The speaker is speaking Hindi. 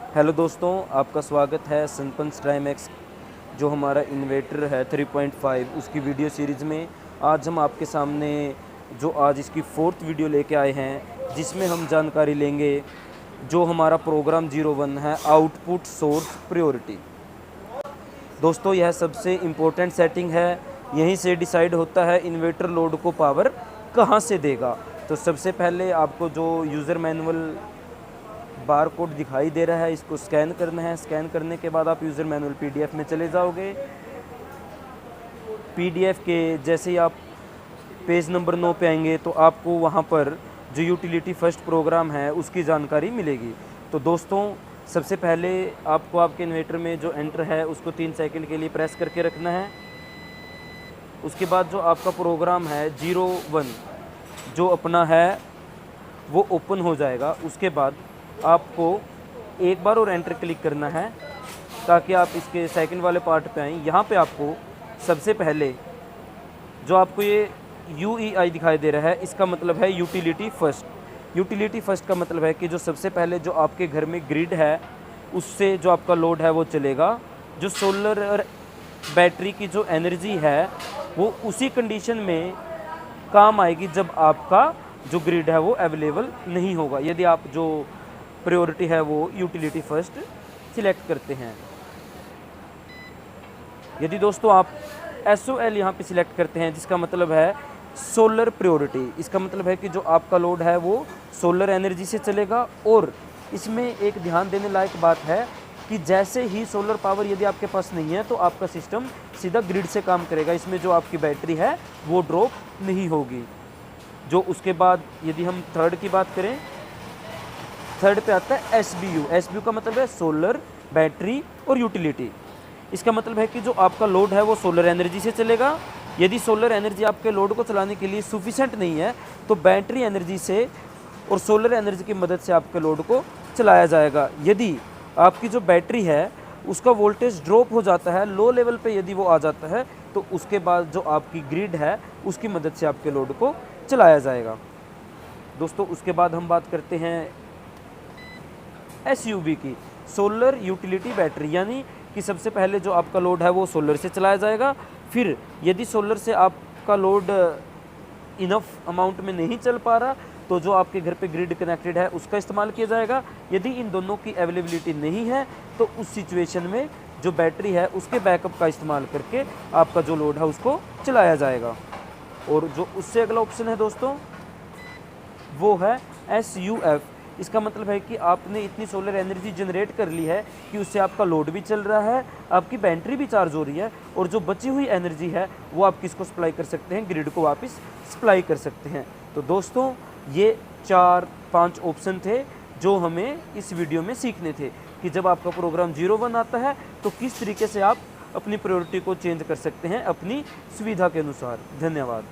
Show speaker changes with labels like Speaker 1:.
Speaker 1: हेलो दोस्तों, आपका स्वागत है सनपंच ट्राइमैक्स जो हमारा इन्वर्टर है 3.5 उसकी वीडियो सीरीज़ में। आज हम आपके सामने जो आज इसकी 4th वीडियो लेके आए हैं, जिसमें हम जानकारी लेंगे जो हमारा प्रोग्राम 01 है, आउटपुट सोर्स प्रायोरिटी। दोस्तों, यह सबसे इम्पोर्टेंट सेटिंग है। यहीं से डिसाइड होता है इन्वर्टर लोड को पावर कहाँ से देगा। तो सबसे पहले आपको जो यूज़र मैनुअल बार कोड दिखाई दे रहा है, इसको स्कैन करना है। स्कैन करने के बाद आप यूज़र मैनुअल पीडीएफ में चले जाओगे। पीडीएफ के जैसे ही आप पेज नंबर 9 पे आएंगे तो आपको वहाँ पर जो यूटिलिटी फर्स्ट प्रोग्राम है उसकी जानकारी मिलेगी। तो दोस्तों, सबसे पहले आपको आपके इन्वर्टर में जो एंटर है उसको 3 सेकंड के लिए प्रेस करके रखना है। उसके बाद जो आपका प्रोग्राम है 01 जो अपना है वो ओपन हो जाएगा। उसके बाद आपको एक बार और एंटर क्लिक करना है ताकि आप इसके सेकंड वाले पार्ट पे आएँ। यहाँ पे आपको सबसे पहले जो आपको ये UEI दिखाई दे रहा है, इसका मतलब है यूटिलिटी फर्स्ट। यूटिलिटी फर्स्ट का मतलब है कि जो सबसे पहले जो आपके घर में ग्रिड है उससे जो आपका लोड है वो चलेगा। जो सोलर और बैटरी की जो एनर्जी है वो उसी कंडीशन में काम आएगी जब आपका जो ग्रिड है वो अवेलेबल नहीं होगा, यदि आप जो प्रायोरिटी है वो यूटिलिटी फर्स्ट सिलेक्ट करते हैं। यदि दोस्तों आप SOL यहाँ पे सिलेक्ट करते हैं, जिसका मतलब है सोलर प्रायोरिटी, इसका मतलब है कि जो आपका लोड है वो सोलर एनर्जी से चलेगा। और इसमें एक ध्यान देने लायक बात है कि जैसे ही सोलर पावर यदि आपके पास नहीं है तो आपका सिस्टम सीधा ग्रिड से काम करेगा, इसमें जो आपकी बैटरी है वो ड्रॉप नहीं होगी। जो उसके बाद यदि हम थर्ड की बात करें, थर्ड पे आता है SBU। SBU का मतलब है सोलर, बैटरी और यूटिलिटी। इसका मतलब है कि जो आपका लोड है वो सोलर एनर्जी से चलेगा। यदि सोलर एनर्जी आपके लोड को चलाने के लिए सफिशेंट नहीं है तो बैटरी एनर्जी से और सोलर एनर्जी की मदद से आपके लोड को चलाया जाएगा। यदि आपकी जो बैटरी है उसका वोल्टेज ड्रॉप हो जाता है, लो लेवल पे यदि वो आ जाता है, तो उसके बाद जो आपकी ग्रिड है उसकी मदद से आपके लोड को चलाया जाएगा। दोस्तों, उसके बाद हम बात करते हैं SUB की, सोलर यूटिलिटी बैटरी। यानी कि सबसे पहले जो आपका लोड है वो सोलर से चलाया जाएगा। फिर यदि सोलर से आपका लोड इनफ अमाउंट में नहीं चल पा रहा तो जो आपके घर पे ग्रिड कनेक्टेड है उसका इस्तेमाल किया जाएगा। यदि इन दोनों की अवेलेबिलिटी नहीं है तो उस सिचुएशन में जो बैटरी है उसके बैकअप का इस्तेमाल करके आपका जो लोड है उसको चलाया जाएगा। और जो उससे अगला ऑप्शन है दोस्तों वो है SUF। इसका मतलब है कि आपने इतनी सोलर एनर्जी जनरेट कर ली है कि उससे आपका लोड भी चल रहा है, आपकी बैटरी भी चार्ज हो रही है, और जो बची हुई एनर्जी है वो आप किसको सप्लाई कर सकते हैं, ग्रिड को वापस सप्लाई कर सकते हैं। तो दोस्तों, ये 4-5 ऑप्शन थे जो हमें इस वीडियो में सीखने थे कि जब आपका प्रोग्राम 01 आता है तो किस तरीके से आप अपनी प्रायोरिटी को चेंज कर सकते हैं अपनी सुविधा के अनुसार। धन्यवाद।